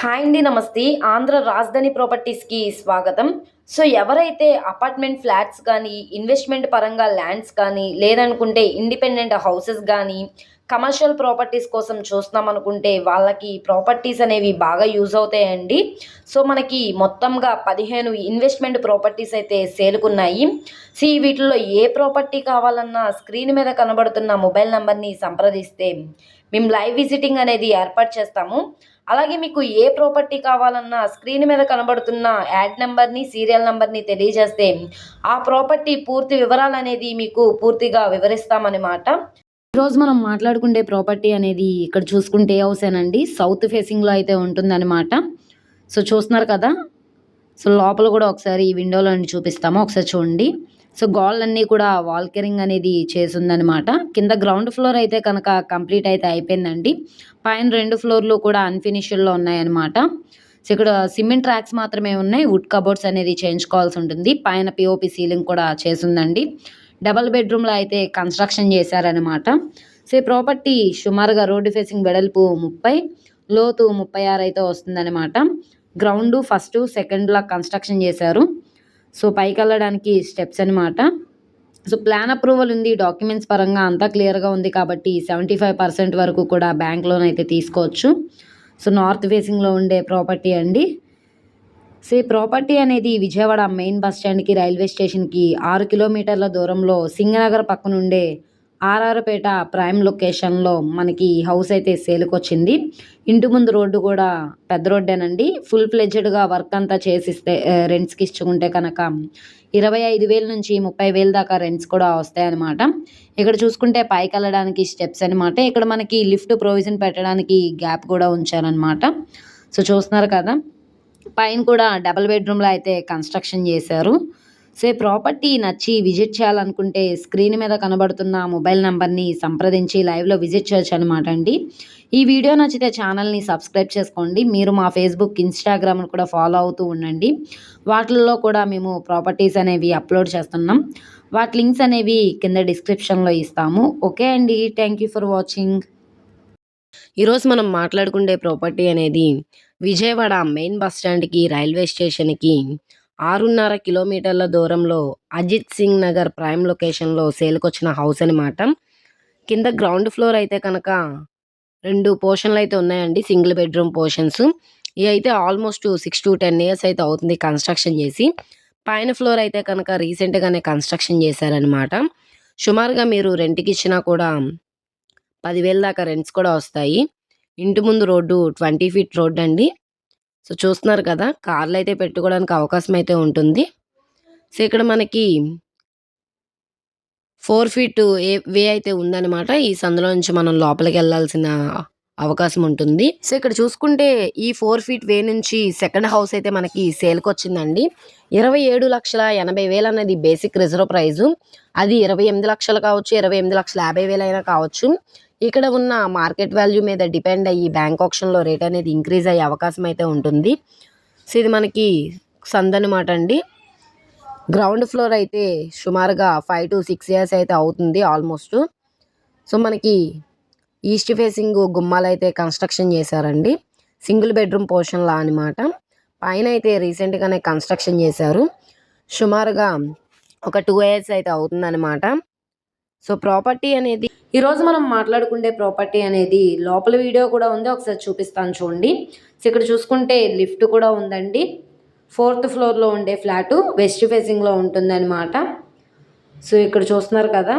Hi అండి. నమస్తే. ఆంధ్ర రాజధాని ప్రాపర్టీస్‌కి స్వాగతం. సో, ఎవరైతే అపార్ట్మెంట్ ఫ్లాట్స్ కానీ, ఇన్వెస్ట్‌మెంట్ పరంగా ల్యాండ్స్ కానీ, లేదనుకుంటే ఇండిపెండెంట్ హౌసెస్ గానీ, కమర్షియల్ ప్రాపర్టీస్ కోసం చూస్తున్నామనుకుంటే వాళ్ళకి ప్రాపర్టీస్ అనేవి బాగా యూజ్ అవుతాయండి. సో, మనకి మొత్తంగా 15 ఇన్వెస్ట్‌మెంట్ ప్రాపర్టీస్ అయితే సేల్‌కున్నాయి. వీటిల్లో ఏ ప్రాపర్టీ కావాలన్నా స్క్రీన్ మీద కనబడుతున్న మొబైల్ నంబర్‌ని సంప్రదిస్తే మేము లైవ్ విజిటింగ్ అనేది ఏర్పాటు చేస్తాము. అలాగే మీకు ఏ ప్రాపర్టీ కావాలన్నా స్క్రీన్ మీద కనబడుతున్న యాడ్ నంబర్‌ని, సీరియల్ నంబర్‌ని తెలియజేస్తే ఆ ప్రాపర్టీ పూర్తి వివరాలనేది మీకు పూర్తిగా వివరిస్తామనమాట. ఈరోజు మనం మాట్లాడుకుండే ప్రాపర్టీ అనేది ఇక్కడ చూసుకుంటే హౌసేనండి. సౌత్ ఫేసింగ్‌లో అయితే ఉంటుందనమాట. సో, చూస్తున్నారు కదా! సో, లోపల కూడా ఒకసారి ఈ విండోలో నుండి చూపిస్తాము. ఒకసారి చూడండి. సో, గోడలన్నీ కూడా వాల్ కేరింగ్ అనేది చేసుందనమాట. కింద గ్రౌండ్ ఫ్లోర్ అయితే కనుక కంప్లీట్ అయితే అయిపోయిందండి. పైన 2 ఫ్లోర్‌లు కూడా అన్‌ఫినిష్డ్‌లో ఉన్నాయన్నమాట. సో, ఇక్కడ సిమెంట్ ట్రాక్స్ మాత్రమే ఉన్నాయి. వుడ్ కబోర్డ్స్ అనేది చేయించుకోవాల్సి ఉంటుంది. పైన పీఓపీ సీలింగ్ కూడా చేసుందండి. డబుల్ బెడ్‌రూమ్‌లో అయితే కన్‌స్ట్రక్షన్ చేశారనమాట. సో, ఈ ప్రాపర్టీ సుమారుగా రోడ్డు ఫేసింగ్ వెడల్పు 30, లోతు 36 అయితే వస్తుందనమాట. గ్రౌండు ఫస్టు, సెకండ్‌లా కన్‌స్ట్రక్షన్ చేశారు. సో, పైకెళ్ళడానికి స్టెప్స్ అనమాట. సో, ప్లాన్ అప్రూవల్ ఉంది. డాక్యుమెంట్స్ పరంగా అంతా క్లియర్‌గా ఉంది కాబట్టి 75% వరకు కూడా బ్యాంక్ లోన్ అయితే తీసుకోవచ్చు. సో, నార్త్ ఫేసింగ్‌లో ఉండే ప్రాపర్టీ అండి. సో, ఈ ప్రాపర్టీ అనేది విజయవాడ మెయిన్ బస్ స్టాండ్‌కి, రైల్వే స్టేషన్‌కి 6 కిలోమీటర్ల దూరంలో సింగనగర్ పక్కనుండే ఆర్ఆర్‌పేట ప్రైమ్ లొకేషన్‌లో మనకి ఈ హౌస్ అయితే సేల్‌కొచ్చింది. ఇంటి ముందు రోడ్డు కూడా పెద్ద రోడ్డేనండి. ఫుల్ ఫ్లెడ్జెడ్‌గా వర్క్ అంతా చేసిస్తే రెంట్స్‌కి ఇచ్చుకుంటే కనుక 25,000 నుంచి 30,000 దాకా రెంట్స్ కూడా వస్తాయన్నమాట. ఇక్కడ చూసుకుంటే పైకెళ్ళడానికి స్టెప్స్ అనమాట. ఇక్కడ మనకి లిఫ్ట్ ప్రొవిజన్ పెట్టడానికి గ్యాప్ కూడా ఉంచారనమాట. సో, చూస్తున్నారు కదా! పైన కూడా డబుల్ బెడ్‌రూమ్‌లో అయితే కన్‌స్ట్రక్షన్ చేశారు. సో, ఈ ప్రాపర్టీ నచ్చి విజిట్ చేయాలనుకుంటే స్క్రీన్ మీద కనబడుతున్న మొబైల్ నంబర్‌ని సంప్రదించి లైవ్‌లో విజిట్ చేయొచ్చనమాట అండి. ఈ వీడియో నచ్చితే ఛానల్‌ని సబ్స్క్రైబ్ చేసుకోండి. మీరు మా ఫేస్‌బుక్, ఇన్‌స్టాగ్రామ్‌ను కూడా ఫాలో అవుతూ ఉండండి. వాటిల్లో కూడా మేము ప్రాపర్టీస్ అనేవి అప్‌లోడ్ చేస్తున్నాం. వాటి లింక్స్ అనేవి కింద డిస్క్రిప్షన్‌లో ఇస్తాము. ఓకే అండి. Thank you for watching. ఈరోజు మనం మాట్లాడుకుండే ప్రాపర్టీ అనేది విజయవాడ మెయిన్ బస్ స్టాండ్‌కి, రైల్వే స్టేషన్‌కి 6.5 కిలోమీటర్ల దూరంలో అజిత్ సింగ్ నగర్ ప్రైమ్ లొకేషన్‌లో సేల్‌కొచ్చిన హౌస్ అనమాట. కింద గ్రౌండ్ ఫ్లోర్ అయితే కనుక 2 పోర్షన్‌లు అయితే ఉన్నాయండి. Single bedroom portions. ఇవైతే ఆల్మోస్ట్ 6-10 ఇయర్స్ అయితే అవుతుంది కన్‌స్ట్రక్షన్ చేసి. పైన ఫ్లోర్ అయితే కనుక రీసెంట్‌గానే కన్‌స్ట్రక్షన్ చేశారనమాట. సుమారుగా మీరు రెంట్‌కి ఇచ్చినా కూడా 10,000 దాకా రెంట్స్ కూడా వస్తాయి. ఇంటి ముందు రోడ్డు 20 ఫీట్ రోడ్డండి. సో, చూస్తున్నారు కదా! కార్లయితే పెట్టుకోవడానికి అవకాశం అయితే ఉంటుంది. సో, ఇక్కడ మనకి 4 ఫీట్ వే అయితే ఉందనమాట. ఈ సందులో నుంచి మనం లోపలికెళ్ళాల్సిన అవకాశం ఉంటుంది. సో, ఇక్కడ చూసుకుంటే ఈ 4 ఫీట్ వే నుంచి సెకండ్ హౌస్ అయితే మనకి సేల్‌కొచ్చిందండి. 27,80,000 అనేది బేసిక్ రిజర్వ్ ప్రైజు. అది 28,00,000 కావచ్చు, 28,50,000 అయినా కావచ్చు. ఇక్కడ ఉన్న మార్కెట్ వాల్యూ మీద డిపెండ్ అయ్యి బ్యాంక్ ఆక్షన్‌లో రేట్ అనేది ఇంక్రీజ్ అయ్యే అవకాశం అయితే ఉంటుంది. సో, ఇది మనకి సందనమాట అండి. గ్రౌండ్ ఫ్లోర్ అయితే సుమారుగా 5-6 ఇయర్స్ అయితే అవుతుంది ఆల్మోస్ట్. సో, మనకి ఈస్ట్ ఫేసింగ్ గుమ్మాలైతే కన్‌స్ట్రక్షన్ చేశారండి. సింగిల్ బెడ్‌రూమ్ పోర్షన్‌లా అనమాట. పైనైతే రీసెంట్‌గానే కన్‌స్ట్రక్షన్ చేశారు. సుమారుగా ఒక 2 ఇయర్స్ అయితే అవుతుందనమాట. సో, ప్రాపర్టీ అనేది ఈరోజు మనం మాట్లాడుకుండే ప్రాపర్టీ అనేది లోపల వీడియో కూడా ఉంది. ఒకసారి చూపిస్తాను చూడండి. సో, ఇక్కడ చూసుకుంటే లిఫ్ట్ కూడా ఉందండి. 4థ్ ఫ్లోర్‌లో ఉండే ఫ్లాటు వెస్ట్ ఫేసింగ్‌లో ఉంటుందనమాట. సో, ఇక్కడ చూస్తున్నారు కదా!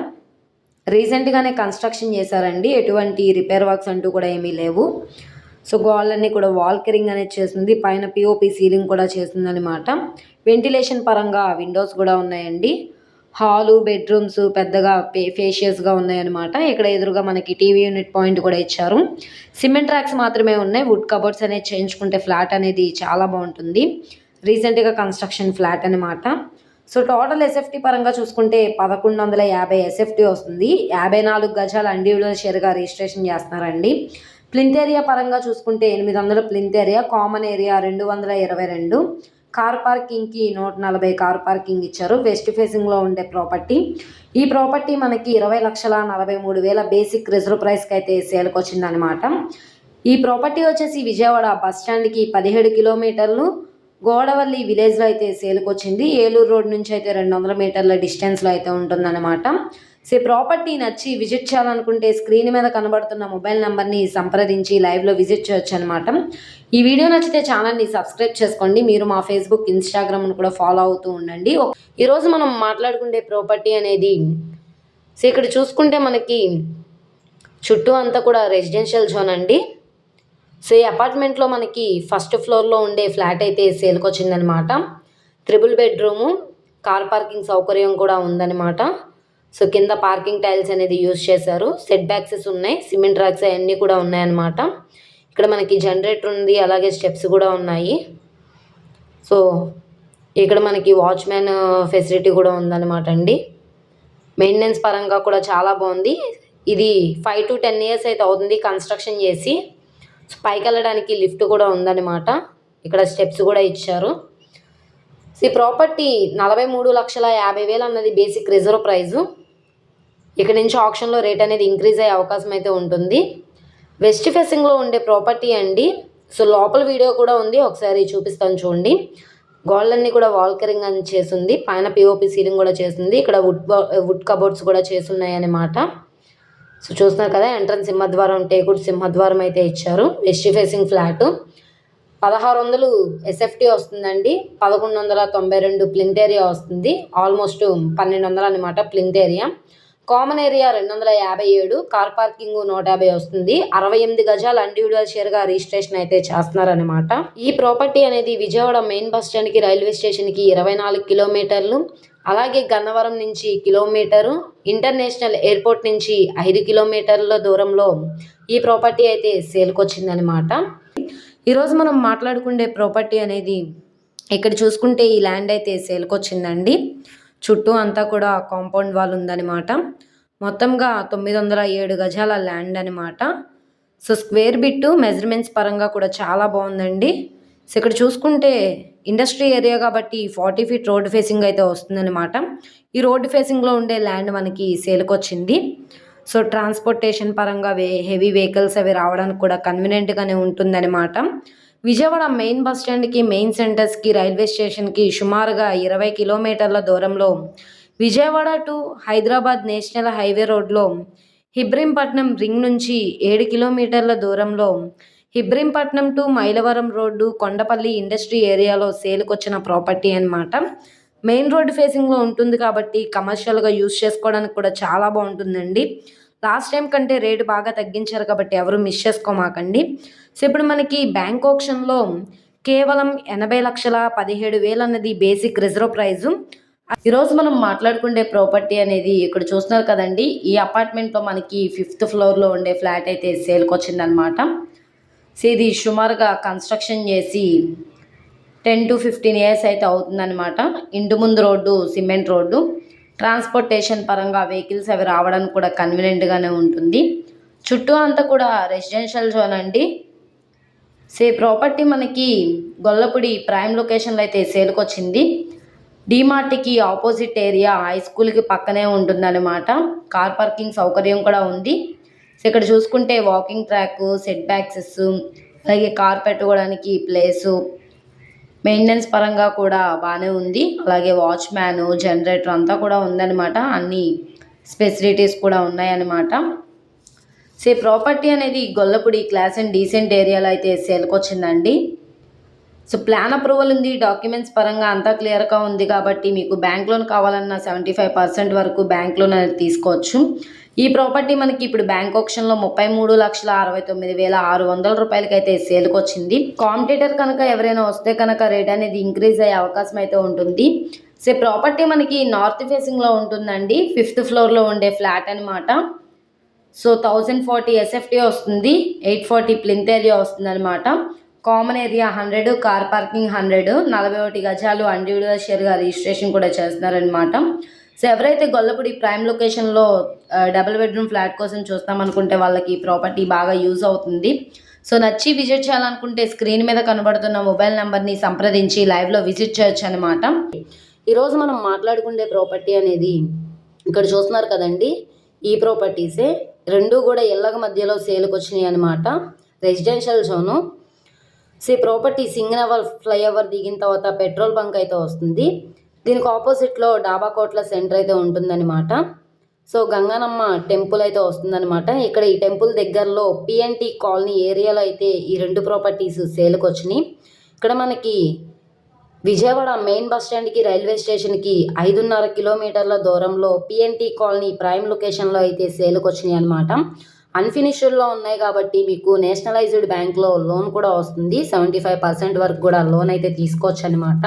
రీసెంట్‌గానే కన్‌స్ట్రక్షన్ చేశారండి. ఎటువంటి రిపేర్ వర్క్స్ అంటూ కూడా ఏమీ లేవు. సో, గోడలన్నీ కూడా వాల్ కేరింగ్ అనేది చేసింది. పైన పీఓపీ సీలింగ్ కూడా చేసిందనమాట. వెంటిలేషన్ పరంగా విండోస్ కూడా ఉన్నాయండి. హాలు, బెడ్‌రూమ్స్ పెద్దగా ఫేషియస్‌గా ఉన్నాయన్నమాట. ఇక్కడ ఎదురుగా మనకి టీవీ యూనిట్ పాయింట్ కూడా ఇచ్చారు. సిమెంట్ ట్రాక్స్ మాత్రమే ఉన్నాయి. వుడ్ కబోర్డ్స్ అనేది చేయించుకుంటే ఫ్లాట్ అనేది చాలా బావుంటుంది. రీసెంట్‌గా కన్‌స్ట్రక్షన్ ఫ్లాట్ అనమాట. సో, టోటల్ ఎస్ఎఫ్‌టీ పరంగా చూసుకుంటే 1150 ఎస్ఎఫ్‌టీ వస్తుంది. 54 గజాల ఇండివిడ్యువల్ షేర్‌గా రిజిస్ట్రేషన్ చేస్తున్నారండి. ప్లింత్ ఏరియా పరంగా చూసుకుంటే 800 plinth area, common area 222. Car పార్కింగ్‌కి 140 కార్ పార్కింగ్ ఇచ్చారు. వెస్ట్ ఫేసింగ్‌లో ఉండే ప్రాపర్టీ. ఈ ప్రాపర్టీ మనకి 20,43,000 బేసిక్ రిజర్వ్ ప్రైస్‌కి అయితే సేల్‌కొచ్చిందనమాట. ఈ ప్రాపర్టీ వచ్చేసి విజయవాడ బస్ స్టాండ్కి 17 కిలోమీటర్లు, గోడవల్లి విలేజ్లో అయితే సేల్కి వచ్చింది. ఏలూరు రోడ్ నుంచి అయితే 200 మీటర్ల డిస్టెన్స్లో అయితే ఉంటుందన్నమాట. సో ఈ ప్రాపర్టీ నచ్చి విజిట్ చేయాలనుకుంటే స్క్రీన్ మీద కనబడుతున్న మొబైల్ నెంబర్ని సంప్రదించి లైవ్లో విజిట్ చేయొచ్చు అనమాట. ఈ వీడియో నచ్చితే ఛానల్ని సబ్స్క్రైబ్ చేసుకోండి. మీరు మా ఫేస్బుక్, ఇన్స్టాగ్రామ్ను కూడా ఫాలో అవుతూ ఉండండి. ఈరోజు మనం మాట్లాడుకునే ప్రాపర్టీ అనేది సో ఇక్కడ చూసుకుంటే మనకి చుట్టూ అంతా కూడా రెసిడెన్షియల్ జోన్ అండి. సో ఈ అపార్ట్మెంట్లో మనకి ఫస్ట్ ఫ్లోర్లో ఉండే ఫ్లాట్ అయితే సేల్కి వచ్చిందనమాట. 3 బెడ్రూము, కార్ పార్కింగ్ సౌకర్యం కూడా ఉందన్నమాట. సో కింద పార్కింగ్ టైల్స్ అనేది యూజ్ చేశారు. సెట్ బ్యాక్సెస్ ఉన్నాయి, సిమెంట్ రాక్స్ అవన్నీ కూడా ఉన్నాయన్నమాట. ఇక్కడ మనకి జనరేటర్ ఉంది, అలాగే స్టెప్స్ కూడా ఉన్నాయి. సో ఇక్కడ మనకి వాచ్మ్యాన్ ఫెసిలిటీ కూడా ఉందన్నమాట అండి. మెయింటెనెన్స్ పరంగా కూడా చాలా బాగుంది. ఇది 5 to 10 ఇయర్స్ అయితే అవుతుంది కన్స్ట్రక్షన్ చేసి. పైకి వెళ్ళడానికి లిఫ్ట్ కూడా ఉందన్నమాట. ఇక్కడ స్టెప్స్ కూడా ఇచ్చారు. ఈ ప్రాపర్టీ 43,50,000 అన్నది బేసిక్ రిజర్వ్ ప్రైజు. ఇక్కడ నుంచి ఆప్షన్లో రేట్ అనేది ఇంక్రీజ్ అయ్యే అవకాశం అయితే ఉంటుంది. వెస్ట్ ఫేసింగ్లో ఉండే ప్రాపర్టీ అండి. సో లోపల వీడియో కూడా ఉంది, ఒకసారి చూపిస్తాను చూడండి. గోడలన్నీ కూడా వాల్కరింగ్ అని చేసింది, పైన పిఓపి సీలింగ్ కూడా చేసింది. ఇక్కడ వుడ్ కబోర్డ్స్ కూడా చేస్తున్నాయి అన్నమాట. సో చూస్తున్నారు కదా, ఎంట్రన్స్ సింహద్వారం, టేకుడు సింహద్వారం అయితే ఇచ్చారు. వెస్ట్ ఫేసింగ్ ఫ్లాట్ 1600 ఎస్ఎఫ్టీ వస్తుందండి. 1192 ప్లింత్ ఏరియా వస్తుంది. ఆల్మోస్ట్ 1200 అనమాట plinth area. Common area 257, car parking 150 వస్తుంది. 68 గజాలు ఇండివిజువల్ షేర్గా రిజిస్ట్రేషన్ అయితే చేస్తున్నారనమాట. ఈ ప్రాపర్టీ అనేది విజయవాడ మెయిన్ బస్ స్టాండ్కి, రైల్వే స్టేషన్కి 24 కిలోమీటర్లు, అలాగే గన్నవరం నుంచి కిలోమీటరు, ఇంటర్నేషనల్ ఎయిర్పోర్ట్ నుంచి 5 కిలోమీటర్ల దూరంలో ఈ ప్రాపర్టీ అయితే సేల్కి వచ్చిందనమాట. ఈరోజు మనం మాట్లాడుకునే ప్రాపర్టీ అనేది ఇక్కడ చూసుకుంటే ఈ ల్యాండ్ అయితే సేల్కి వచ్చిందండి. చుట్టూ అంతా కూడా కాంపౌండ్ వాల్ ఉందన్నమాట. మొత్తంగా 907 గజాల ల్యాండ్ అనమాట. సో స్క్వేర్ బిట్టు మెజర్మెంట్స్ పరంగా కూడా చాలా బాగుందండి. సో ఇక్కడ చూసుకుంటే ఇండస్ట్రీ ఏరియా కాబట్టి 40 ఫీట్ రోడ్ ఫేసింగ్ అయితే వస్తుందన్నమాట. ఈ రోడ్ ఫేసింగ్లో ఉండే ల్యాండ్ మనకి సేల్కి వచ్చింది. సో ట్రాన్స్పోర్టేషన్ పరంగా హెవీ వెహికల్స్ అవి రావడానికి కూడా కన్వీనియంట్గానే ఉంటుందన్నమాట. విజయవాడ మెయిన్ బస్ స్టాండ్కి, మెయిన్ సెంటర్స్కి, రైల్వే స్టేషన్కి సుమారుగా 20 కిలోమీటర్ల దూరంలో, Vijayawada to Hyderabad national highway రోడ్లో హిబ్రహీంపట్నం రింగ్ నుంచి 7 కిలోమీటర్ల దూరంలో, Ibrahimpatnam to Mylavaram road, Kondapalli industry ఏరియాలో సేల్కి వచ్చిన ప్రాపర్టీ అనమాట. మెయిన్ రోడ్ ఫేసింగ్లో ఉంటుంది కాబట్టి కమర్షియల్గా యూజ్ చేసుకోవడానికి కూడా చాలా బాగుంటుందండి. లాస్ట్ టైం కంటే రేటు బాగా తగ్గించారు కాబట్టి ఎవరు మిస్ చేసుకోమాకండి. సో ఇప్పుడు మనకి బ్యాంక్ ఆప్షన్లో కేవలం 80,17,000 అన్నది బేసిక్ రిజర్వ్ ప్రైజు. ఈరోజు మనం మాట్లాడుకునే ప్రాపర్టీ అనేది ఇక్కడ చూస్తున్నారు కదండి. ఈ అపార్ట్మెంట్లో మనకి 5th ఫ్లోర్లో ఉండే ఫ్లాట్ అయితే సేల్కి వచ్చిందనమాట. సో ఇది సుమారుగా కన్స్ట్రక్షన్ చేసి 10 to 15 ఇయర్స్ అయితే అవుతుందన్నమాట. ఇంటి ముందు రోడ్డు సిమెంట్ రోడ్డు, ట్రాన్స్పోర్టేషన్ పరంగా వెహికల్స్ అవి రావడానికి కూడా కన్వీనియంట్గానే ఉంటుంది. చుట్టూ అంతా కూడా రెసిడెన్షియల్ జోన్ అండి. సో ఈ ప్రాపర్టీ మనకి గొల్లపూడి ప్రైమ్ లొకేషన్లో అయితే సేల్కి వచ్చింది. డిమార్ట్కి ఆపోజిట్ ఏరియా, హై స్కూల్కి పక్కనే ఉంటుందన్నమాట. కార్ పార్కింగ్ సౌకర్యం కూడా ఉంది. సో ఇక్కడ చూసుకుంటే వాకింగ్ ట్రాక్, సెట్ బ్యాక్సెస్, అలాగే కార్ పెట్టుకోవడానికి ప్లేసు, మెయింటెనెన్స్ పరంగా కూడా బాగానే ఉంది. అలాగే వాచ్మ్యాన్, జనరేటర్ అంతా కూడా ఉందన్నమాట. అన్ని ఫెసిలిటీస్ కూడా ఉన్నాయన్నమాట. సో ఈ ప్రాపర్టీ అనేది గొల్లపూడి క్లాస్ అండ్ డీసెంట్ ఏరియాలో అయితే సేల్కి వచ్చిందండి. సో ప్లాన్ అప్రూవల్ ఉంది, డాక్యుమెంట్స్ పరంగా అంతా క్లియర్గా ఉంది కాబట్టి మీకు బ్యాంక్ లోన్ కావాలన్నా 75% వరకు బ్యాంక్ లోన్ అనేది తీసుకోవచ్చు. ఈ ప్రాపర్టీ మనకి ఇప్పుడు బ్యాంక్ ఆప్షన్లో 33,69,600 రూపాయలకి అయితే సేల్కి వచ్చింది. కాంపిటేటర్ కనుక ఎవరైనా వస్తే కనుక రేట్ అనేది ఇంక్రీజ్ అయ్యే అవకాశం అయితే ఉంటుంది. సో ప్రాపర్టీ మనకి నార్త్ ఫేసింగ్లో ఉంటుందండి. 5th ఫ్లోర్లో ఉండే ఫ్లాట్ అనమాట. సో 1040 ఎస్ఎఫ్టీ వస్తుంది, 840 ప్లింత్ ఏరియా వస్తుంది అనమాట. కామన్ ఏరియా 100, కార్ పార్కింగ్ 100, 41 గజాలు ఇండివిజువల్ షేర్గా రిజిస్ట్రేషన్ కూడా చేస్తున్నారనమాట. సో ఎవరైతే గొల్లపూడి ప్రైమ్ లొకేషన్లో డబుల్ బెడ్రూమ్ ఫ్లాట్ కోసం చూస్తామనుకుంటే వాళ్ళకి ఈ ప్రాపర్టీ బాగా యూజ్ అవుతుంది. సో నచ్చి విజిట్ చేయాలనుకుంటే స్క్రీన్ మీద కనబడుతున్న మొబైల్ నెంబర్ని సంప్రదించి లైవ్లో విజిట్ చేయొచ్చు అనమాట. ఈరోజు మనం మాట్లాడుకునే ప్రాపర్టీ అనేది ఇక్కడ చూస్తున్నారు కదండి. ఈ ప్రాపర్టీసే రెండు కూడా ఇళ్ళ మధ్యలో సేల్కి వచ్చినాయి అనమాట. Residential zone. సో ఈ ప్రాపర్టీ సింగనవల్ ఫ్లైఓవర్ దిగిన తర్వాత పెట్రోల్ బంక్ అయితే వస్తుంది. దీనికి ఆపోజిట్లో డాబా కోట్ల సెంటర్ అయితే ఉంటుందన్నమాట. సో గంగానమ్మ టెంపుల్ అయితే వస్తుందన్నమాట. ఇక్కడ ఈ టెంపుల్ దగ్గరలో పిఎన్టీ కాలనీ ఏరియాలో అయితే ఈ 2 ప్రాపర్టీస్ సేల్కి వచ్చినాయి. ఇక్కడ మనకి విజయవాడ మెయిన్ బస్ స్టాండ్కి రైల్వే స్టేషన్కి 5.5 కిలోమీటర్ల దూరంలో పిఎన్టీ కాలనీ ప్రైమ్ లొకేషన్లో అయితే సేల్కి వచ్చినాయి అనమాట. అన్ఫినిష్డ్లో ఉన్నాయి కాబట్టి మీకు నేషనలైజ్డ్ బ్యాంక్లో లోన్ కూడా వస్తుంది. 75% వరకు కూడా లోన్ అయితే తీసుకోవచ్చు అనమాట.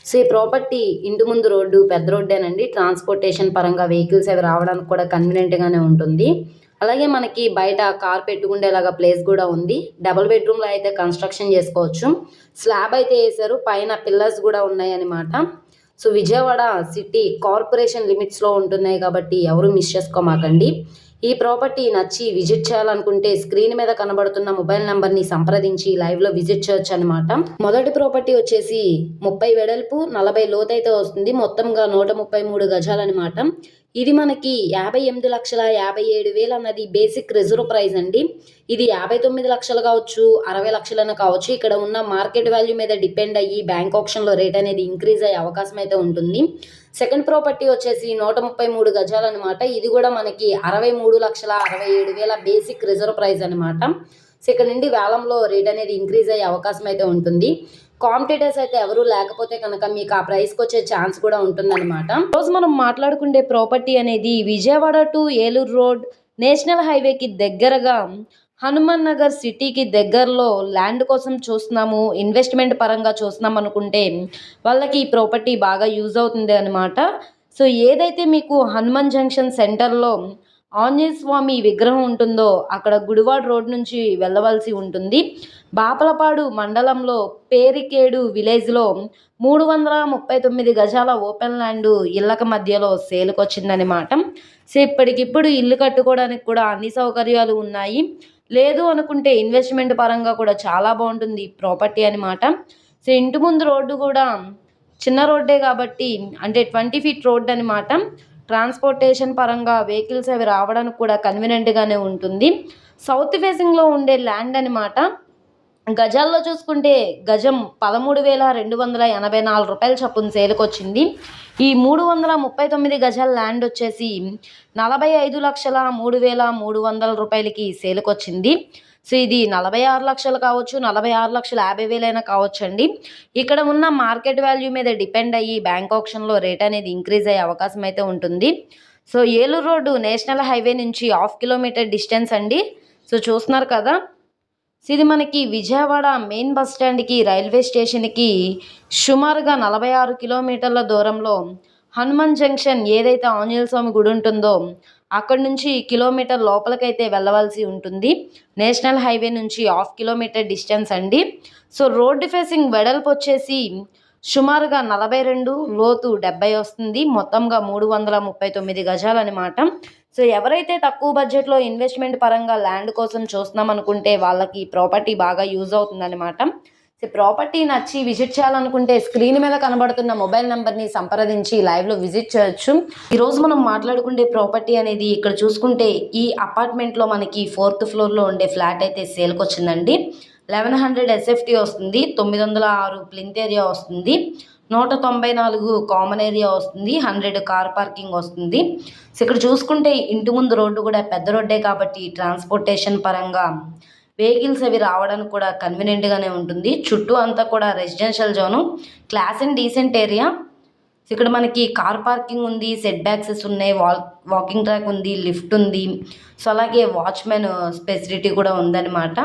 సో ఈ ప్రాపర్టీ ఇంటి ముందు రోడ్డు పెద్ద రోడ్డేనండి. ట్రాన్స్పోర్టేషన్ పరంగా వెహికల్స్ అవి రావడానికి కూడా కన్వీనియంట్గానే ఉంటుంది. అలాగే మనకి బయట కార్ పెట్టుకుండేలాగా ప్లేస్ కూడా ఉంది. డబుల్ బెడ్రూమ్లో అయితే కన్స్ట్రక్షన్ చేసుకోవచ్చు. స్లాబ్ అయితే వేశారు, పైన పిల్లర్స్ కూడా ఉన్నాయన్నమాట. సో విజయవాడ సిటీ కార్పొరేషన్ లిమిట్స్లో ఉంటున్నాయి కాబట్టి ఎవరు మిస్ చేసుకోమాకండి. ఈ ప్రాపర్టీ నచ్చి విజిట్ చేయాలనుకుంటే స్క్రీన్ మీద కనబడుతున్న మొబైల్ నెంబర్ని సంప్రదించి లైవ్లో విజిట్ చేయొచ్చు అనమాట. మొదటి ప్రాపర్టీ వచ్చేసి 30 వెడల్పు 40 లోతు అయితే వస్తుంది. మొత్తంగా 133 గజాలన్నమాట. ఇది మనకి 58,57,000 అన్నది బేసిక్ రిజర్వ్ ప్రైస్ అండి. ఇది 59 లక్షలు కావచ్చు, 60 లక్షలైనా కావచ్చు. ఇక్కడ ఉన్న మార్కెట్ వాల్యూ మీద డిపెండ్ అయ్యి బ్యాంక్ ఆప్షన్లో రేట్ అనేది ఇంక్రీజ్ అయ్యే అవకాశం అయితే ఉంటుంది. సెకండ్ ప్రాపర్టీ వచ్చేసి 133 గజాలన్నమాట. ఇది కూడా మనకి 63,67,000 బేసిక్ రిజర్వ్ ప్రైస్ అనమాట. సో ఇక్కడ నుండి వేలంలో రేట్ అనేది ఇంక్రీజ్ అయ్యే అవకాశం అయితే ఉంటుంది. కాంపిటేటర్స్ అయితే ఎవరు లేకపోతే కనుక మీకు ఆ ప్రైస్కి వచ్చే ఛాన్స్ కూడా ఉంటుందన్నమాట. రోజు మనం మాట్లాడుకునే ప్రాపర్టీ అనేది Vijayawada to Eluru road national హైవేకి దగ్గరగా హనుమాన్ నగర్ సిటీకి దగ్గరలో ల్యాండ్ కోసం చూస్తున్నాము, ఇన్వెస్ట్మెంట్ పరంగా చూస్తున్నాం అనుకుంటే వాళ్ళకి ఈ ప్రాపర్టీ బాగా యూజ్ అవుతుంది అనమాట. సో ఏదైతే మీకు హనుమాన్ జంక్షన్ సెంటర్లో ఆంజనేయ స్వామి విగ్రహం ఉంటుందో అక్కడ గుడివాడ రోడ్ నుంచి వెళ్ళవలసి ఉంటుంది. బాపలపాడు మండలంలో పేరికేడు విలేజ్లో 339 గజాల ఓపెన్ ల్యాండ్ ఇళ్ళక మధ్యలో సేల్కి వచ్చిందనమాట. సో ఇప్పటికిప్పుడు ఇల్లు కట్టుకోవడానికి కూడా అన్ని సౌకర్యాలు ఉన్నాయి. లేదు అనుకుంటే ఇన్వెస్ట్మెంట్ పరంగా కూడా చాలా బాగుంటుంది ప్రాపర్టీ అనమాట. సో ఇంటి ముందు రోడ్డు కూడా చిన్న రోడ్డే కాబట్టి అంటే 20 ఫీట్ రోడ్ అనమాట. ట్రాన్స్పోర్టేషన్ పరంగా వెహికల్స్ అవి రావడానికి కూడా కన్వీనియంట్గానే ఉంటుంది. సౌత్ ఫేసింగ్లో ఉండే ల్యాండ్ అనమాట. గజాల్లో చూసుకుంటే గజం 13,284 రూపాయల చొప్పున సేల్కి వచ్చింది. ఈ 339 గజాల ల్యాండ్ వచ్చేసి 45,03,300 రూపాయలకి సేల్కి వచ్చింది. సో ఇది 46 లక్షలు కావచ్చు, 46,50,000 కావచ్చు అండి. ఇక్కడ ఉన్న మార్కెట్ వాల్యూ మీద డిపెండ్ అయ్యి బ్యాంక్ ఆప్షన్లో రేట్ అనేది ఇంక్రీజ్ అయ్యే అవకాశం అయితే ఉంటుంది. So Eluru road national highway నుంచి 1/2 కిలోమీటర్ డిస్టెన్స్ అండి. సో చూస్తున్నారు కదా. సో ఇది మనకి విజయవాడ మెయిన్ బస్ స్టాండ్కి రైల్వే స్టేషన్కి సుమారుగా 46 కిలోమీటర్ల దూరంలో హనుమాన్ జంక్షన్ ఏదైతే ఆంజనేయ స్వామి గుడి ఉంటుందో అక్కడి నుంచి కిలోమీటర్ లోపలికైతే వెళ్ళవలసి ఉంటుంది. నేషనల్ హైవే నుంచి 1/2 కిలోమీటర్ డిస్టెన్స్ అండి. సో రోడ్డు ఫేసింగ్ వెడల్పు వచ్చేసి సుమారుగా 42, లోతు 70 వస్తుంది. మొత్తంగా 339 గజాలు అనమాట. సో ఎవరైతే తక్కువ బడ్జెట్లో ఇన్వెస్ట్మెంట్ పరంగా ల్యాండ్ కోసం చూస్తున్నాం అనుకుంటే వాళ్ళకి ప్రాపర్టీ బాగా యూజ్ అవుతుందన్నమాట. సో ప్రాపర్టీ నచ్చి విజిట్ చేయాలనుకుంటే స్క్రీన్ మీద కనబడుతున్న మొబైల్ నెంబర్ని సంప్రదించి లైవ్లో విజిట్ చేయొచ్చు. ఈరోజు మనం మాట్లాడుకునే ప్రాపర్టీ అనేది ఇక్కడ చూసుకుంటే ఈ అపార్ట్మెంట్లో మనకి 4th ఫ్లోర్లో ఉండే ఫ్లాట్ అయితే సేల్కి వచ్చిందండి. 1100 SFT వస్తుంది, 906 ప్లింత్ ఏరియా వస్తుంది, 194 కామన్ ఏరియా వస్తుంది, 100 కార్ పార్కింగ్ వస్తుంది. సో ఇక్కడ చూసుకుంటే ఇంటి ముందు రోడ్డు కూడా పెద్ద రోడ్డే కాబట్టి ట్రాన్స్పోర్టేషన్ పరంగా వెహికల్స్ అవి రావడానికి కూడా కన్వీనియంట్గానే ఉంటుంది. చుట్టూ అంతా కూడా residential zone, class and decent area. So ఇక్కడ మనకి కార్ పార్కింగ్ ఉంది, సెట్ బ్యాక్సెస్ ఉన్నాయి, వాకింగ్ ట్రాక్ ఉంది, లిఫ్ట్ ఉంది. సో అలాగే వాచ్మెన్ ఫెసిలిటీ కూడా ఉందన్నమాట.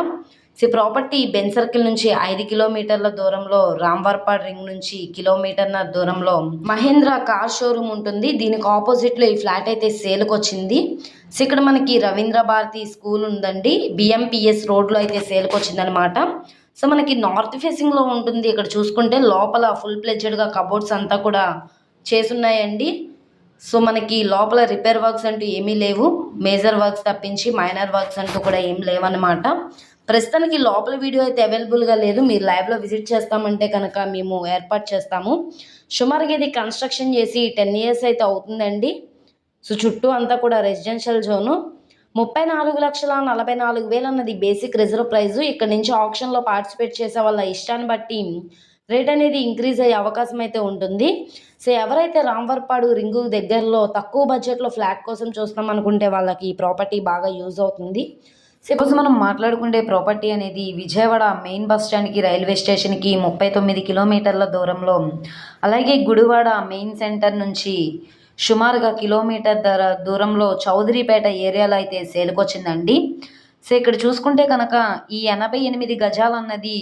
సో ప్రాపర్టీ బెన్ సర్కిల్ నుంచి 5 కిలోమీటర్ల దూరంలో, రాంవర్పాడ్ రింగ్ నుంచి 1 కిలోమీటర్ల దూరంలో మహేంద్ర కార్ షోరూమ్ ఉంటుంది. దీనికి ఆపోజిట్లో ఈ ఫ్లాట్ అయితే సేల్కి వచ్చింది. సో ఇక్కడ మనకి రవీంద్ర భారతి స్కూల్ ఉందండి, BMPS రోడ్లో అయితే సేల్కి వచ్చిందనమాట. సో మనకి నార్త్ ఫేసింగ్లో ఉంటుంది. ఇక్కడ చూసుకుంటే లోపల ఫుల్ ప్లెడ్జెడ్గా కబోర్డ్స్ అంతా కూడా చేసున్నాయండి. సో మనకి లోపల రిపేర్ వర్క్స్ అంటూ ఏమీ లేవు, మేజర్ వర్క్స్ తప్పించి మైనర్ వర్క్స్ అంటూ కూడా ఏం లేవన్నమాట. ప్రస్తుతానికి లోపల వీడియో అయితే అవైలబుల్గా లేదు. మీరు లైవ్లో విజిట్ చేస్తామంటే కనుక మేము ఏర్పాటు చేస్తాము. సుమారుగా ఇది కన్స్ట్రక్షన్ చేసి 10 years అయితే అవుతుందండి. సో చుట్టూ అంతా కూడా రెసిడెన్షియల్ జోను. 34,44,000 అన్నది బేసిక్ రిజర్వ్ ప్రైజు. ఇక్కడ నుంచి ఆప్షన్‌లో పార్టిసిపేట్ చేసే వాళ్ళ ఇష్టాన్ని బట్టి రేట్ అనేది ఇంక్రీజ్ అయ్యే అవకాశం అయితే ఉంటుంది. సో, ఎవరైతే రామవరపాడు రింగు దగ్గరలో తక్కువ బడ్జెట్‌లో ఫ్లాట్ కోసం చూస్తున్నాం అనుకుంటే వాళ్ళకి ఈ ప్రాపర్టీ బాగా యూజ్ అవుతుంది. సపోజ్ మనం మాట్లాడుకుంటే ప్రాపర్టీ అనేది విజయవాడ మెయిన్ బస్ స్టాండ్‌కి, రైల్వే స్టేషన్‌కి 39 కిలోమీటర్ల దూరంలో, అలాగే గుడివాడ మెయిన్ సెంటర్ నుంచి సుమారుగా కిలోమీటర్ దూరంలో చౌదరిపేట ఏరియాలో అయితే సేల్‌కొచ్చిందండి. సో, ఇక్కడ చూసుకుంటే కనుక ఈ 88 గజాలన్నది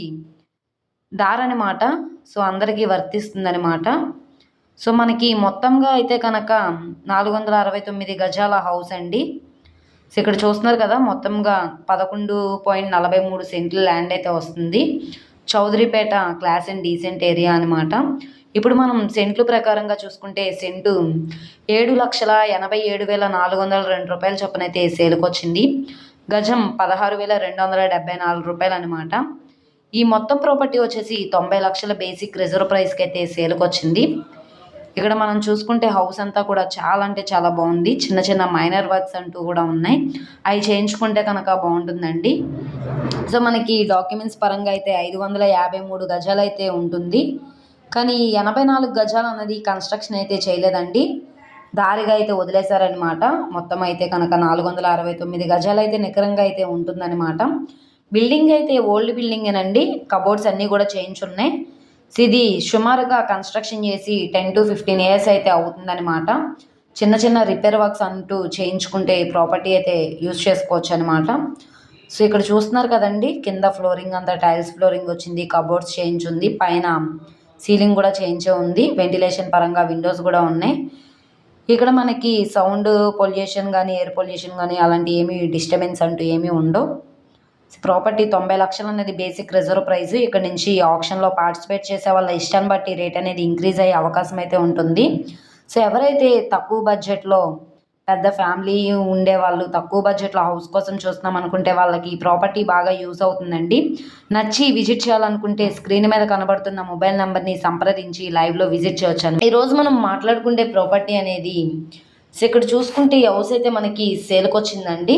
దారనమాట. సో, అందరికీ వర్తిస్తుందనమాట. సో, మనకి మొత్తంగా అయితే కనుక 469 గజాల హౌస్ అండి. సో, ఇక్కడ చూస్తున్నారు కదా, మొత్తంగా 11.43 సెంట్ల ల్యాండ్ అయితే వస్తుంది. చౌదరిపేట క్లాస్ అండ్ డీసెంట్ ఏరియా అనమాట. ఇప్పుడు మనం సెంట్లు ప్రకారంగా చూసుకుంటే సెంటు 7,87,402 రూపాయల చొప్పున అయితే సేల్‌కొచ్చింది. గజం 16,274 రూపాయలు అనమాట. ఈ మొత్తం ప్రాపర్టీ వచ్చేసి 90 లక్షల బేసిక్ రిజర్వ్ ప్రైస్‌కి అయితే సేల్‌కొచ్చింది. ఇక్కడ మనం చూసుకుంటే హౌస్ అంతా కూడా చాలా అంటే చాలా బాగుంది. చిన్న చిన్న మైనర్ వర్క్స్ అంటూ కూడా ఉన్నాయి. అవి చేయించుకుంటే కనుక బాగుంటుందండి. సో, మనకి డాక్యుమెంట్స్ పరంగా అయితే 553 గజాలు అయితే ఉంటుంది. కానీ 84 గజాలు అన్నది కన్స్ట్రక్షన్ అయితే చేయలేదండి. దారిగా అయితే వదిలేశారనమాట. మొత్తం అయితే కనుక 469 గజాలు అయితే నికరంగా అయితే ఉంటుందన్నమాట. బిల్డింగ్ అయితే ఓల్డ్ బిల్డింగేనండి. కబోర్డ్స్ అన్నీ కూడా చేయించున్నాయి. సో, ఇది సుమారుగా కన్స్ట్రక్షన్ చేసి 10 to 15 ఇయర్స్ అయితే అవుతుందన్నమాట. చిన్న చిన్న రిపేర్ వర్క్స్ అంటూ చేయించుకుంటే ప్రాపర్టీ అయితే యూజ్ చేసుకోవచ్చు అనమాట. సో, ఇక్కడ చూస్తున్నారు కదండి, కింద ఫ్లోరింగ్ అంతా టైల్స్ ఫ్లోరింగ్ వచ్చింది. కబోర్డ్స్ చేయించుంది. పైన సీలింగ్ కూడా చేయించే ఉంది. వెంటిలేషన్ పరంగా విండోస్ కూడా ఉన్నాయి. ఇక్కడ మనకి సౌండ్ పొల్యూషన్ కానీ, ఎయిర్ పొల్యూషన్ కానీ అలాంటి ఏమీ డిస్టర్బెన్స్ అంటూ ఏమీ ఉండవు. ప్రాపర్టీ 90 లక్షలు అనేది బేసిక్ రిజర్వ్ ప్రైస్. ఇక్కడ నుంచి ఆప్షన్‌లో పార్టిసిపేట్ చేసే వాళ్ళ ఇష్టాన్ని బట్టి రేట్ అనేది ఇంక్రీజ్ అయ్యే అవకాశం అయితే ఉంటుంది. సో, ఎవరైతే తక్కువ బడ్జెట్‌లో పెద్ద ఫ్యామిలీ ఉండేవాళ్ళు తక్కువ బడ్జెట్‌లో హౌస్ కోసం చూస్తున్నాం అనుకుంటే వాళ్ళకి ఈ ప్రాపర్టీ బాగా యూజ్ అవుతుందండి. నచ్చి విజిట్ చేయాలనుకుంటే స్క్రీన్ మీద కనబడుతున్న మొబైల్ నెంబర్‌ని సంప్రదించి లైవ్‌లో విజిట్ చేయొచ్చండి. ఈరోజు మనం మాట్లాడుకుంటే ప్రాపర్టీ అనేది సో, ఇక్కడ చూసుకుంటే ఈ హౌస్ అయితే మనకి సేల్‌కొచ్చిందండి.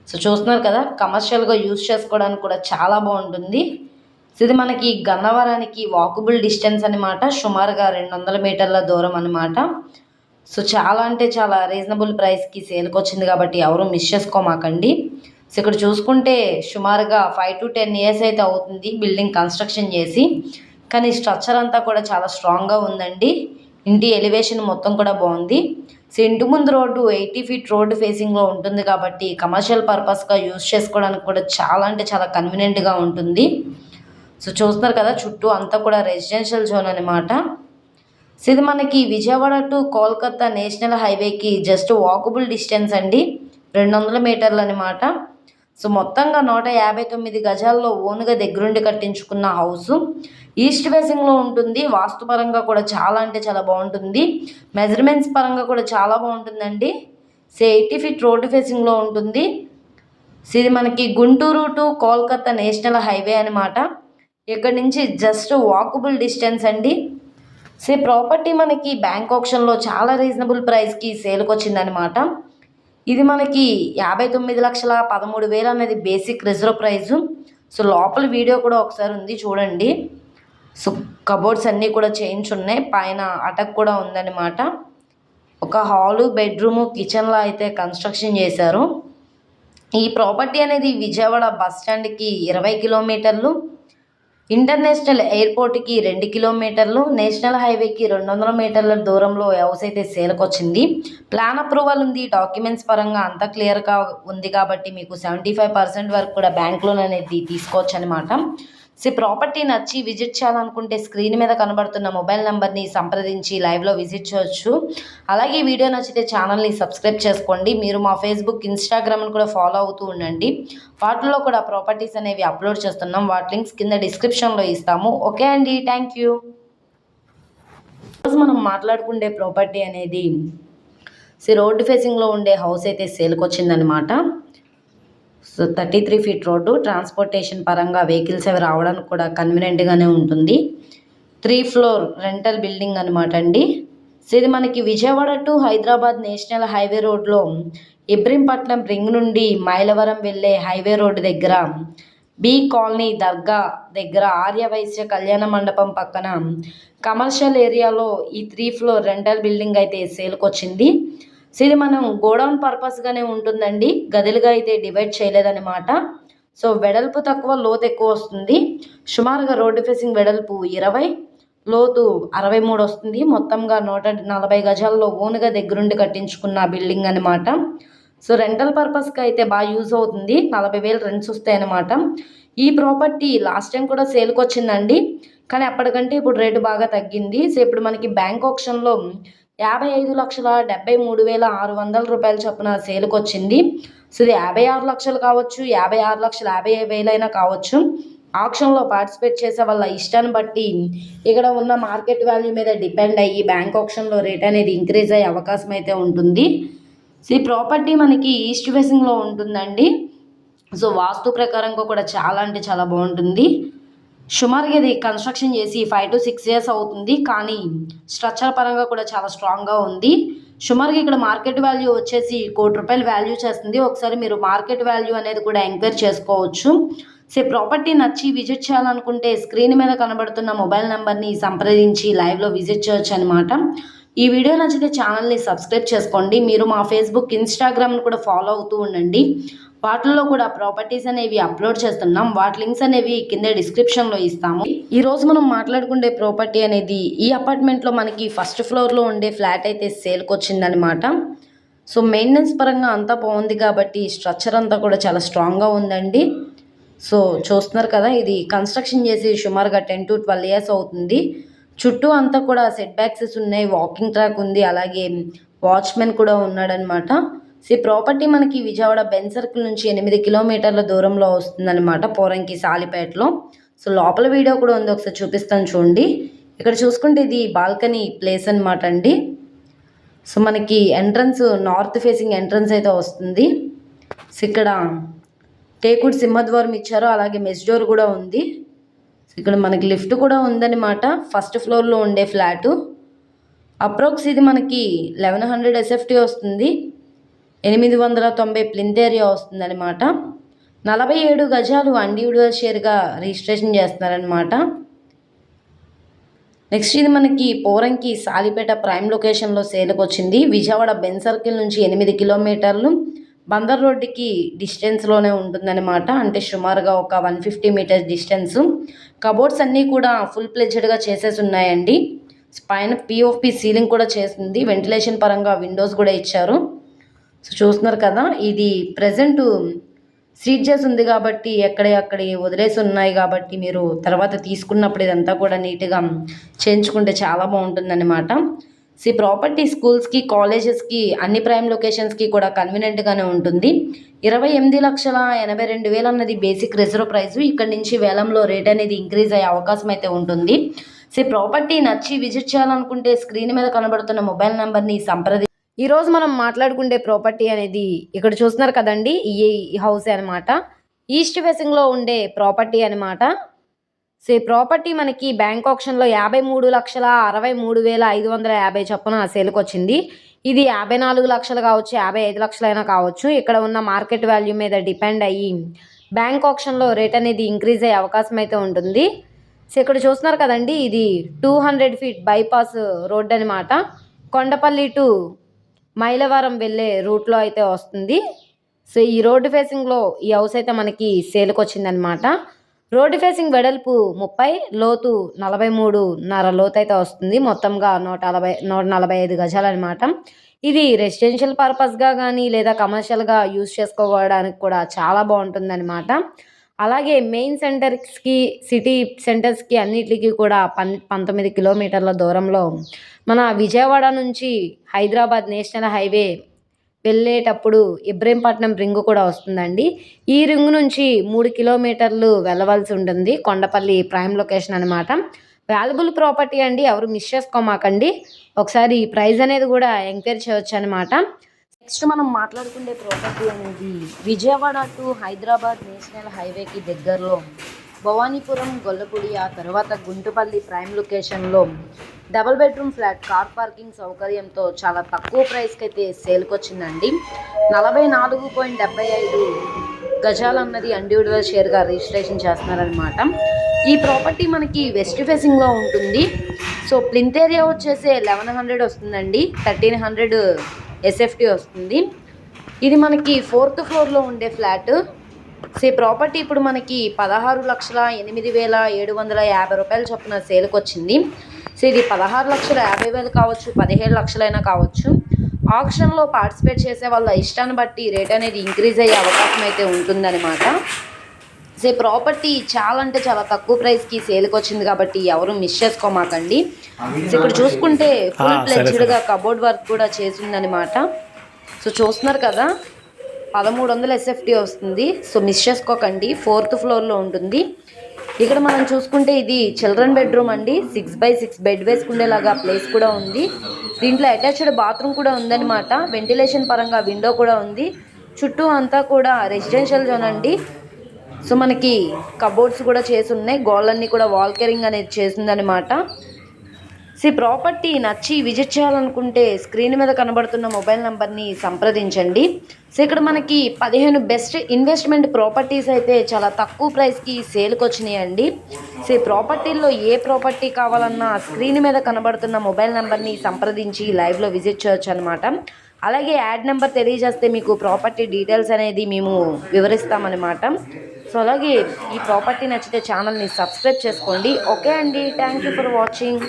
సో, చూస్తున్నారు కదా, కమర్షియల్‌గా యూజ్ చేసుకోవడానికి కూడా చాలా బాగుంటుంది. సో, ఇది మనకి గన్నవరానికి వాకబుల్ డిస్టెన్స్ అనమాట. సుమారుగా 200 మీటర్ల దూరం అనమాట. సో, చాలా అంటే చాలా రీజనబుల్ ప్రైస్‌కి సేల్‌కొచ్చింది కాబట్టి ఎవరు మిస్ చేసుకోమాకండి. సో, ఇక్కడ చూసుకుంటే సుమారుగా 5 to 10 ఇయర్స్ అయితే అవుతుంది బిల్డింగ్ కన్స్ట్రక్షన్ చేసి. కానీ స్ట్రక్చర్ అంతా కూడా చాలా స్ట్రాంగ్‌గా ఉందండి. ఇంటి ఎలివేషన్ మొత్తం కూడా బాగుంది. సో, ఇంటి ముందు రోడ్డు 80 ఫీట్ రోడ్డు ఫేసింగ్‌లో ఉంటుంది కాబట్టి కమర్షియల్ పర్పస్‌గా యూజ్ చేసుకోవడానికి కూడా చాలా అంటే చాలా కన్వీనియంట్‌గా ఉంటుంది. సో, చూస్తున్నారు కదా, చుట్టూ అంతా కూడా రెసిడెన్షియల్ జోన్ అనమాట. సో, ఇది మనకి విజయవాడ టు కోల్కతా నేషనల్ హైవేకి జస్ట్ వాకబుల్ డిస్టెన్స్ అండి. 200 మీటర్లు అనమాట. సో, మొత్తంగా 159 గజాల్లో ఓన్గా దగ్గరుండి కట్టించుకున్న హౌసు. ఈస్ట్ ఫేసింగ్‌లో ఉంటుంది. వాస్తుపరంగా కూడా చాలా అంటే చాలా బాగుంటుంది. మెజర్మెంట్స్ పరంగా కూడా చాలా బాగుంటుందండి. సో, 80 ఫీట్ రోడ్డు ఫేసింగ్‌లో ఉంటుంది. సో, ఇది మనకి Guntur to Kolkata national highway అనమాట. ఇక్కడ నుంచి జస్ట్ వాకబుల్ డిస్టెన్స్ అండి. సో, ప్రాపర్టీ మనకి బ్యాంక్ ఆప్షన్‌లో చాలా రీజనబుల్ ప్రైస్‌కి సేల్‌కొచ్చిందనమాట. ఇది మనకి 59,13,000 అనేది బేసిక్ రిజర్వ్ ప్రైజు. సో, లోపల వీడియో కూడా ఒకసారి ఉంది చూడండి. సో, కబోర్డ్స్ అన్నీ కూడా చేయించున్నాయి. పైన అటక్ కూడా ఉందన్నమాట. ఒక హాలు, బెడ్రూము, కిచెన్‌లా అయితే కన్స్ట్రక్షన్ చేశారు. ఈ ప్రాపర్టీ అనేది విజయవాడ బస్ స్టాండ్‌కి 20 కిలోమీటర్లు, ఇంటర్నేషనల్ ఎయిర్పోర్ట్‌కి 2 కిలోమీటర్లు, నేషనల్ హైవేకి 200 మీటర్ల దూరంలో హౌస్ అయితే సేల్‌కొచ్చింది. ప్లాన్ అప్రూవల్ ఉంది. డాక్యుమెంట్స్ పరంగా అంతా క్లియర్‌గా ఉంది కాబట్టి మీకు 75% వరకు కూడా బ్యాంక్ లోన్ అనేది తీసుకోవచ్చు అనమాట. సో, ప్రాపర్టీ నచ్చి విజిట్ చేయాలనుకుంటే స్క్రీన్ మీద కనబడుతున్న మొబైల్ నెంబర్ని సంప్రదించి లైవ్లో విజిట్ చేయొచ్చు. అలాగే వీడియో నచ్చితే ఛానల్ని సబ్స్క్రైబ్ చేసుకోండి. మీరు మా ఫేస్బుక్, ఇన్స్టాగ్రామ్ని కూడా ఫాలో అవుతూ ఉండండి. వాటిలో కూడా ప్రాపర్టీస్ అనేవి అప్లోడ్ చేస్తున్నాం. వాటి లింక్స్ కింద డిస్క్రిప్షన్లో ఇస్తాము. ఓకే అండి, థ్యాంక్ యూ. ఈరోజు మనం మాట్లాడుకునే ప్రాపర్టీ అనేది సో, రోడ్డు ఫేసింగ్లో ఉండే హౌస్ అయితే సేల్‌కొచ్చిందనమాట. So, 33 feet road. ట్రాన్స్పోర్టేషన్ పరంగా వెహికల్స్ అవి రావడానికి కూడా కన్వీనియంట్‌గానే ఉంటుంది. 3 ఫ్లోర్ రెంటల్ బిల్డింగ్ అనమాట అండి. సో, ఇది మనకి Vijayawada to Hyderabad national highway రోడ్లో ఇబ్రహీంపట్నం రింగ్ నుండి మైలవరం వెళ్ళే హైవే రోడ్డు దగ్గర బి కాలనీ దర్గా దగ్గర ఆర్యవైశ్య కళ్యాణ మండపం పక్కన కమర్షియల్ ఏరియాలో ఈ 3 ఫ్లోర్ రెంటల్ బిల్డింగ్ అయితే సేల్కి వచ్చింది. సో ఇది మనం గోడౌన్ పర్పస్గానే ఉంటుందండి, గదులుగా అయితే డివైడ్ చేయలేదన్నమాట. సో వెడల్పు తక్కువ, లోతు ఎక్కువ వస్తుంది. సుమారుగా రోడ్డు ఫేసింగ్ వెడల్పు 20, లోతు 63 వస్తుంది. మొత్తంగా 140 గజాల్లో ఓన్గా దగ్గరుండి కట్టించుకున్న బిల్డింగ్ అనమాట. సో రెంటల్ పర్పస్కి అయితే బాగా యూజ్ అవుతుంది. 40,000 రెంట్స్ వస్తాయన్నమాట. ఈ ప్రాపర్టీ లాస్ట్ టైం కూడా సేల్కి వచ్చిందండి, కానీ అప్పటికంటే ఇప్పుడు రేటు బాగా తగ్గింది. సో ఇప్పుడు మనకి బ్యాంక్ ఆప్షన్లో 55,73,600 రూపాయల చొప్పున సేల్కి వచ్చింది. సో ఇది 56 లక్షలు కావచ్చు, 56,50,000 అయినా కావచ్చు. ఆప్షన్లో పార్టిసిపేట్ చేసే వాళ్ళ ఇష్టాన్ని బట్టి ఇక్కడ ఉన్న మార్కెట్ వాల్యూ మీద డిపెండ్ అయ్యి బ్యాంక్ ఆప్షన్లో రేట్ అనేది ఇంక్రీజ్ అయ్యే అవకాశం అయితే ఉంటుంది. సో ఈ ప్రాపర్టీ మనకి ఈస్ట్ ఫేసింగ్లో ఉంటుందండి. సో వాస్తు ప్రకారంగా కూడా చాలా అంటే చాలా బాగుంటుంది. సుమారుగా ఇది కన్స్ట్రక్షన్ చేసి 5 to 6 years అవుతుంది, కానీ స్ట్రక్చర్ పరంగా కూడా చాలా స్ట్రాంగ్గా ఉంది. సుమారుగా ఇక్కడ మార్కెట్ వాల్యూ వచ్చేసి ₹1,00,00,000 వాల్యూ చేస్తుంది. ఒకసారి మీరు మార్కెట్ వాల్యూ అనేది కూడా ఎంక్వైరీ చేసుకోవచ్చు. సో ప్రాపర్టీ నచ్చి విజిట్ చేయాలనుకుంటే స్క్రీన్ మీద కనబడుతున్న మొబైల్ నెంబర్ని సంప్రదించి లైవ్లో విజిట్ చేయొచ్చు అనమాట. ఈ వీడియో నచ్చితే ఛానల్ని సబ్స్క్రైబ్ చేసుకోండి. మీరు మా ఫేస్బుక్, ఇన్స్టాగ్రామ్ని కూడా ఫాలో అవుతూ ఉండండి. వాటిల్లో కూడా ప్రాపర్టీస్ అనేవి అప్లోడ్ చేస్తున్నాం. వాటి లింక్స్ అనేవి కింద డిస్క్రిప్షన్లో ఇస్తాము. ఈరోజు మనం మాట్లాడుకునే ప్రాపర్టీ అనేది ఈ అపార్ట్మెంట్లో మనకి ఫస్ట్ ఫ్లోర్లో ఉండే ఫ్లాట్ అయితే సేల్కి వచ్చిందనమాట. సో మెయింటెనెన్స్ పరంగా అంతా బాగుంది కాబట్టి స్ట్రక్చర్ అంతా కూడా చాలా స్ట్రాంగ్గా ఉందండి. సో చూస్తున్నారు కదా, ఇది కన్స్ట్రక్షన్ చేసి సుమారుగా 10 to 12 years అవుతుంది. చుట్టూ అంతా కూడా సెట్ బ్యాక్సెస్ ఉన్నాయి, వాకింగ్ ట్రాక్ ఉంది, అలాగే వాచ్మెన్ కూడా ఉన్నాడనమాట. సో ఈ ప్రాపర్టీ మనకి విజయవాడ బెన్ సర్కిల్ నుంచి 8 కిలోమీటర్ల దూరంలో వస్తుందన్నమాట, పోరంకి సాలిపేటలో. సో లోపల వీడియో కూడా ఉంది, ఒకసారి చూపిస్తాను చూడండి. ఇక్కడ చూసుకుంటే ఇది బాల్కనీ ప్లేస్ అనమాట అండి. సో మనకి ఎంట్రన్స్ నార్త్ ఫేసింగ్ ఎంట్రన్స్ అయితే వస్తుంది. సో ఇక్కడ టేకుడ్ సింహద్వారం ఇచ్చారు, అలాగే మెస్ డోర్ కూడా ఉంది. సో ఇక్కడ మనకి లిఫ్ట్ కూడా ఉందన్నమాట. ఫస్ట్ ఫ్లోర్లో ఉండే ఫ్లాటు. అప్రాక్స్ ఇది మనకి 1100 SFT వస్తుంది, 890 ప్లింత్ ఏరియా వస్తుంది అనమాట. 47 గజాలు ఇండివిజువల్ షేర్గా రిజిస్ట్రేషన్ చేస్తున్నారనమాట. నెక్స్ట్ ఇది మనకి పోరంకి సాలిపేట ప్రైమ్ లొకేషన్లో సేల్కి వచ్చింది. విజయవాడ బెన్ సర్కిల్ నుంచి 8 కిలోమీటర్లు బందర్ రోడ్డుకి డిస్టెన్స్లోనే ఉంటుందన్నమాట. అంటే సుమారుగా ఒక 150 మీటర్స్ డిస్టెన్స్. కబోర్డ్స్ అన్నీ కూడా ఫుల్ ప్లెడ్జ్డ్గా చేసేసి ఉన్నాయండి. పైన పిఓపి సీలింగ్ కూడా చేసింది. వెంటిలేషన్ పరంగా విండోస్ కూడా ఇచ్చారు. సో చూస్తున్నారు కదా, ఇది ప్రజెంట్ సీట్ చేసి ఉంది కాబట్టి ఎక్కడి వదిలేసి ఉన్నాయి కాబట్టి మీరు తర్వాత తీసుకున్నప్పుడు ఇదంతా కూడా నీట్గా చేయించుకుంటే చాలా బాగుంటుందన్నమాట. సో ఈ ప్రాపర్టీ స్కూల్స్కి, కాలేజెస్కి, అన్ని ప్రైమ్ లొకేషన్స్కి కూడా కన్వీనియంట్గానే ఉంటుంది. 28,82,000 అన్నది బేసిక్ రిజర్వ్ ప్రైస్. ఇక్కడ నుంచి వేలంలో రేట్ అనేది ఇంక్రీజ్ అయ్యే అవకాశం అయితే ఉంటుంది. సో ఈ ప్రాపర్టీ నచ్చి విజిట్ చేయాలనుకుంటే స్క్రీన్ మీద కనబడుతున్న మొబైల్ నెంబర్ని ఈరోజు మనం మాట్లాడుకునే ప్రాపర్టీ అనేది ఇక్కడ చూస్తున్నారు కదండి, ఈ హౌస్ అనమాట. ఈస్ట్ ఫేసింగ్లో ఉండే ప్రాపర్టీ అనమాట. సో ఈ ప్రాపర్టీ మనకి బ్యాంక్ ఆప్షన్లో 53,63,550 చొప్పున సేల్కి వచ్చింది. ఇది 54 లక్షలు కావచ్చు, 55 లక్షలైనా కావచ్చు. ఇక్కడ ఉన్న మార్కెట్ వాల్యూ మీద డిపెండ్ అయ్యి బ్యాంక్ ఆప్షన్లో రేట్ అనేది ఇంక్రీజ్ అయ్యే అవకాశం అయితే ఉంటుంది. సో ఇక్కడ చూస్తున్నారు కదండి, ఇది 200 feet బైపాస్ రోడ్ అనమాట. కొండపల్లి టు మైలవరం వెళ్ళే రూట్లో అయితే వస్తుంది. సో ఈ రోడ్డు ఫేసింగ్లో ఈ హౌస్ అయితే మనకి సేల్కి వచ్చిందనమాట. రోడ్డు ఫేసింగ్ వెడల్పు 30, లోతు 43.5 లోతు అయితే వస్తుంది. మొత్తంగా 145 గజాలు అనమాట. ఇది రెసిడెన్షియల్ పర్పస్గా కానీ లేదా కమర్షియల్గా యూజ్ చేసుకోవడానికి కూడా చాలా బాగుంటుందన్నమాట. అలాగే మెయిన్ సెంటర్స్కి, సిటీ సెంటర్స్కి అన్నిటికీ కూడా 19 కిలోమీటర్ల దూరంలో మన విజయవాడ నుంచి హైదరాబాద్ నేషనల్ హైవే వెళ్ళేటప్పుడు ఇబ్రహీంపట్నం రింగ్ కూడా వస్తుందండి. ఈ రింగ్ నుంచి 3 కిలోమీటర్లు వెళ్ళవలసి ఉంటుంది. కొండపల్లి ప్రైమ్ లొకేషన్ అనమాట. వాల్యుబుల్ ప్రాపర్టీ అండి, ఎవరు మిస్ చేసుకోమాకండి. ఒకసారి ప్రైస్ అనేది కూడా ఎంక్వైరీ చేయొచ్చు అనమాట. నెక్స్ట్ మనం మాట్లాడుకునే ప్రాపర్టీ అనేది విజయవాడ టు హైదరాబాద్ నేషనల్ హైవేకి దగ్గరలో భవానీపురం, గొల్లపూడి, ఆ తర్వాత గుంటుపల్లి ప్రైమ్ లొకేషన్లో double bedroom flat car parking సౌకర్యంతో చాలా తక్కువ ప్రైస్కి అయితే సేల్కి వచ్చిందండి. 44.75 గజాలు అన్నది ఇండివిజువల్ షేర్గా రిజిస్ట్రేషన్ చేస్తున్నారనమాట. ఈ ప్రాపర్టీ మనకి వెస్ట్ ఫేసింగ్లో ఉంటుంది. సో ప్లింత్ ఏరియా వచ్చేసి 1100 వస్తుందండి, 1300 ఎస్ఎఫ్టీ వస్తుంది. ఇది మనకి 4th ఫ్లోర్లో ఉండే ఫ్లాట్. సో ఈ ప్రాపర్టీ ఇప్పుడు మనకి 16,08,750 రూపాయలు చొప్పున సేల్కి వచ్చింది. సో ఇది 16,50,000 కావచ్చు, 17 లక్షలైనా కావచ్చు. ఆక్షన్లో పార్టిసిపేట్ చేసే వాళ్ళ ఇష్టాన్ని బట్టి రేట్ అనేది ఇంక్రీజ్ అయ్యే అవకాశం అయితే ఉంటుందన్నమాట. సో ఈ ప్రాపర్టీ చాలా అంటే చాలా తక్కువ ప్రైస్కి సేల్కి వచ్చింది కాబట్టి ఎవరు మిస్ చేసుకోమాకండి. సో ఇక్కడ చూసుకుంటే ఫుల్ ప్లెడ్జ్డ్గా కబోర్డ్ వర్క్ కూడా చేసిందనమాట. సో చూస్తున్నారు కదా, 1300 ఎస్ఎఫ్టీ వస్తుంది. సో మిస్ చేసుకోకండి, 4th ఫ్లోర్లో ఉంటుంది. ఇక్కడ మనం చూసుకుంటే ఇది చిల్డ్రన్ బెడ్రూమ్ అండి. 6x6 బెడ్ వేసుకునేలాగా ప్లేస్ కూడా ఉంది. దీంట్లో అటాచ్డ్ బాత్రూమ్ కూడా ఉందన్నమాట. వెంటిలేషన్ పరంగా విండో కూడా ఉంది. చుట్టూ అంతా కూడా రెసిడెన్షియల్ జోన్ అండి. సో మనకి కబోర్డ్స్ కూడా చేసి ఉన్నాయి. గోళ్ళన్నీ కూడా వాల్ కేరింగ్ అనేది చేసిందనమాట. సో ఈ ప్రాపర్టీ నచ్చి విజిట్ చేయాలనుకుంటే స్క్రీన్ మీద కనబడుతున్న మొబైల్ నెంబర్ని సంప్రదించండి. సో ఇక్కడ మనకి 15 బెస్ట్ ఇన్వెస్ట్మెంట్ ప్రాపర్టీస్ అయితే చాలా తక్కువ ప్రైస్కి సేల్కి వచ్చినాయండి. సో ఈ ప్రాపర్టీల్లో ఏ ప్రాపర్టీ కావాలన్నా స్క్రీన్ మీద కనబడుతున్న మొబైల్ నెంబర్ని సంప్రదించి లైవ్లో విజిట్ చేయొచ్చు అనమాట. అలాగే యాడ్ నెంబర్ తెలియజేస్తే మీకు ప్రాపర్టీ డీటెయిల్స్ అనేది మేము వివరిస్తామన్నమాట. సో అలాగే ఈ ప్రాపర్టీ నచ్చితే ఛానల్ని సబ్స్క్రైబ్ చేసుకోండి. ఓకే అండి, థ్యాంక్ యూ ఫర్ వాచింగ్.